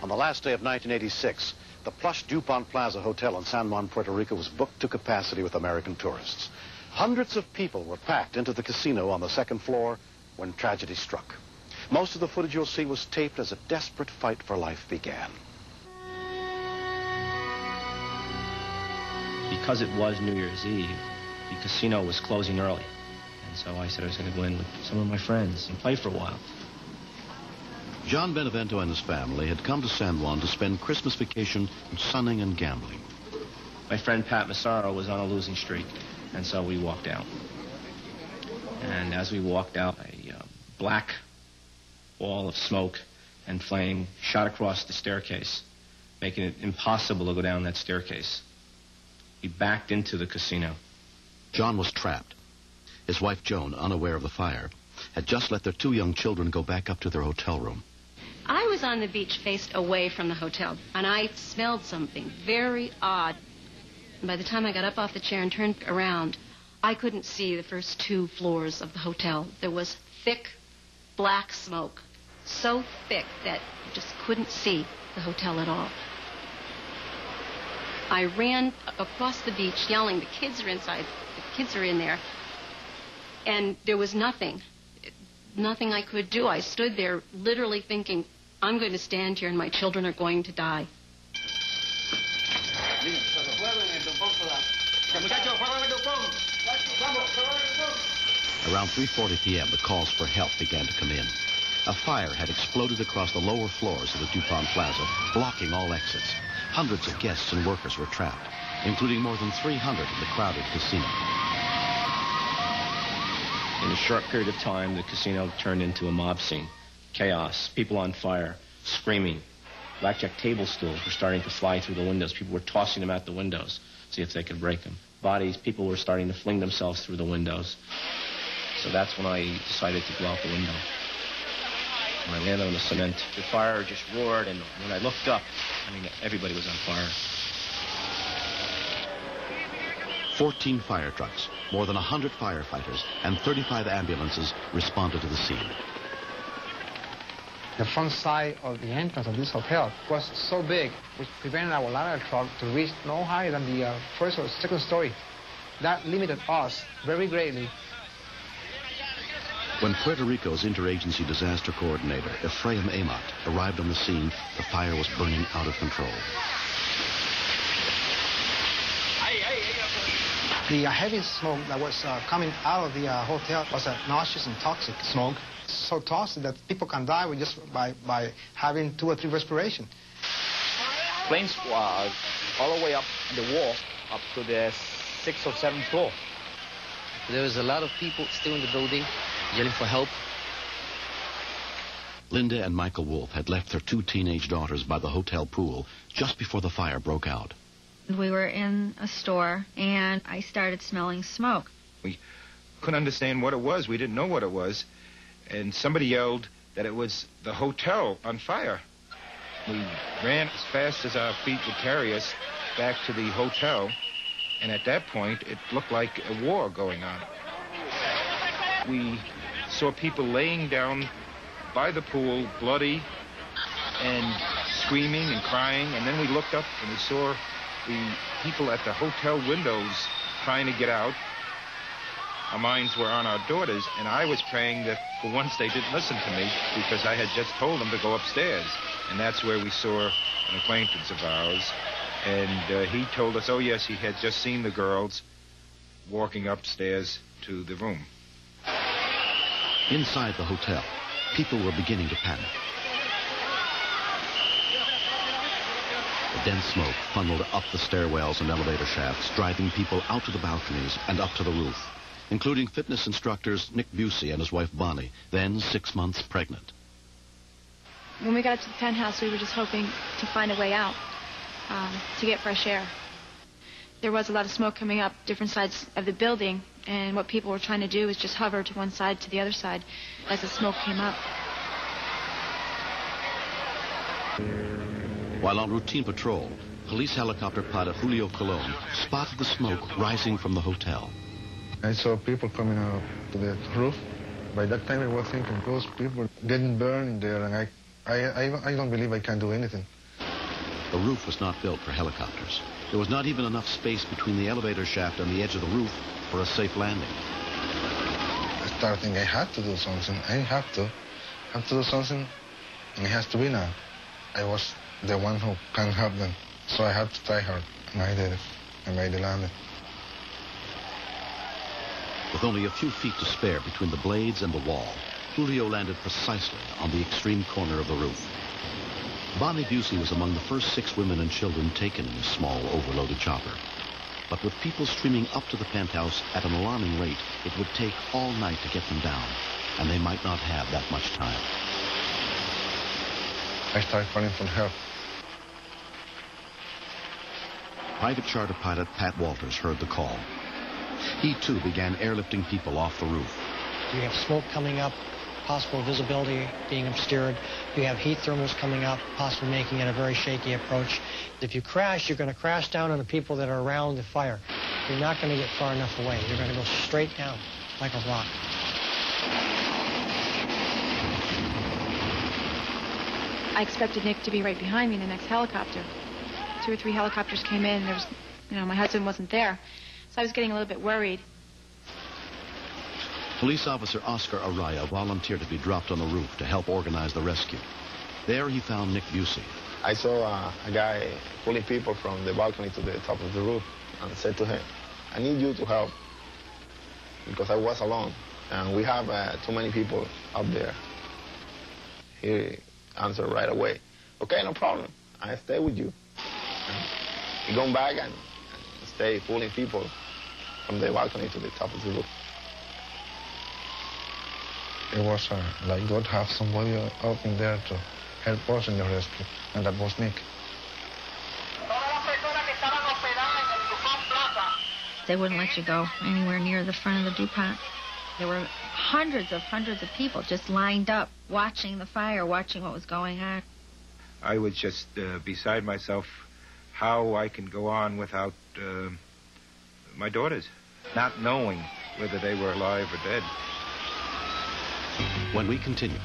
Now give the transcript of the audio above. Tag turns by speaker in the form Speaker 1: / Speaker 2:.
Speaker 1: On the last day of 1986, the plush DuPont Plaza Hotel in San Juan, Puerto Rico was booked to capacity with American tourists. Hundreds of people were packed into the casino on the second floor when tragedy struck. Most of the footage you'll see was taped as a desperate fight for life began.
Speaker 2: Because it was New Year's Eve, the casino was closing early. And so I said I was going to go in with some of my friends and play for a while.
Speaker 1: John Benevento and his family had come to San Juan to spend Christmas vacation sunning and gambling.
Speaker 2: My friend Pat Massaro was on a losing streak, and so we walked out. And as we walked out, a black wall of smoke and flame shot across the staircase, making it impossible to go down that staircase. We backed into the casino.
Speaker 1: John was trapped. His wife, Joan, unaware of the fire, had just let their 2 young children go back up to their hotel room.
Speaker 3: I was on the beach faced away from the hotel, and I smelled something very odd. And by the time I got up off the chair and turned around, I couldn't see the first 2 floors of the hotel. There was thick, black smoke, so thick that you just couldn't see the hotel at all. I ran across the beach yelling, "The kids are inside, the kids are in there." And there was nothing I could do. I stood there literally thinking, I'm going to stand here and my children are going to die.
Speaker 1: Around 3:40 p.m., the calls for help began to come in. A fire had exploded across the lower floors of the DuPont Plaza, blocking all exits. Hundreds of guests and workers were trapped, including more than 300 in the crowded casino.
Speaker 2: In a short period of time, the casino turned into a mob scene. Chaos, people on fire, screaming. Blackjack table stools were starting to fly through the windows. People were tossing them out the windows, see if they could break them. Bodies, people were starting to fling themselves through the windows. So that's when I decided to go out the window. When I landed on the cement, the fire just roared, and when I looked up, I mean, everybody was on fire.
Speaker 1: 14 fire trucks, more than 100 firefighters, and 35 ambulances responded to the scene.
Speaker 4: The front side of the entrance of this hotel was so big, which prevented our ladder truck to reach no higher than the first or second story. That limited us very greatly.
Speaker 1: When Puerto Rico's interagency disaster coordinator, Ephraim Amott, arrived on the scene, the fire was burning out of control.
Speaker 4: The heavy smoke that was coming out of the hotel was a nauseous and toxic smoke. So toxic that people can die with just by having 2 or 3 respirations.
Speaker 5: Flames all the way up the wall, up to the 6th or 7th floor.
Speaker 6: There was a lot of people still in the building, yelling for help.
Speaker 1: Linda and Michael Wolf had left their 2 teenage daughters by the hotel pool just before the fire broke out.
Speaker 7: We were in a store, and I started smelling smoke.
Speaker 8: We couldn't understand what it was. We didn't know what it was. And somebody yelled that it was the hotel on fire. We ran as fast as our feet would carry us back to the hotel. And at that point, it looked like a war going on. We saw people laying down by the pool, bloody and screaming and crying. And then we looked up and we saw the people at the hotel windows trying to get out. Our minds were on our daughters, and I was praying that for once they didn't listen to me, because I had just told them to go upstairs. And that's where we saw an acquaintance of ours. And he told us, oh, yes, he had just seen the girls walking upstairs to the room.
Speaker 1: Inside the hotel, people were beginning to panic. The dense smoke funneled up the stairwells and elevator shafts, driving people out to the balconies and up to the roof, including fitness instructors Nick Busey and his wife Bonnie, then 6 months pregnant.
Speaker 9: When we got up to the penthouse, we were just hoping to find a way out, to get fresh air. There was a lot of smoke coming up different sides of the building, and what people were trying to do was just hover to one side to the other side as the smoke came up.
Speaker 1: While on routine patrol, police helicopter pilot Julio Colon spotted the smoke rising from the hotel.
Speaker 10: I saw people coming out to the roof. By that time I was thinking those people getting burned in there, and I I don't believe I can do anything.
Speaker 1: The roof was not built for helicopters. There was not even enough space between the elevator shaft and the edge of the roof for a safe landing.
Speaker 10: I started thinking I had to do something. I have to do something, and it has to be now. I was the one who can help them, so I had to try hard, and I did it. I made the landing.
Speaker 1: With only a few feet to spare between the blades and the wall, Julio landed precisely on the extreme corner of the roof. Bonnie Busey was among the first 6 women and children taken in this small, overloaded chopper. But with people streaming up to the penthouse at an alarming rate, it would take all night to get them down, and they might not have that much time.
Speaker 10: I started calling for help.
Speaker 1: Private charter pilot Pat Walters heard the call. He, too, began airlifting people off the roof.
Speaker 11: You have smoke coming up, possible visibility being obscured. You have heat thermals coming up, possibly making it a very shaky approach. If you crash, you're going to crash down on the people that are around the fire. You're not going to get far enough away. You're going to go straight down like a rock.
Speaker 9: I expected Nick to be right behind me in the next helicopter. 2 or 3 helicopters came in. There was, my husband wasn't there. So I was getting a little bit worried.
Speaker 1: Police officer Oscar Araya volunteered to be dropped on the roof to help organize the rescue. There he found Nick Busey.
Speaker 12: I saw a guy pulling people from the balcony to the top of the roof and said to him, I need you to help, because I was alone and we have too many people up there. He answered right away, okay, no problem, I stay with you. And he gone back and stay pulling people from the balcony to the top of the roof.
Speaker 10: It was like God have somebody up in there to help us in the rescue, and that was Nick.
Speaker 7: They wouldn't let you go anywhere near the front of the DuPont. There were hundreds of people just lined up, watching the fire, watching what was going on.
Speaker 8: I was just beside myself how I can go on without my daughters, not knowing whether they were alive or dead.
Speaker 1: When we continue.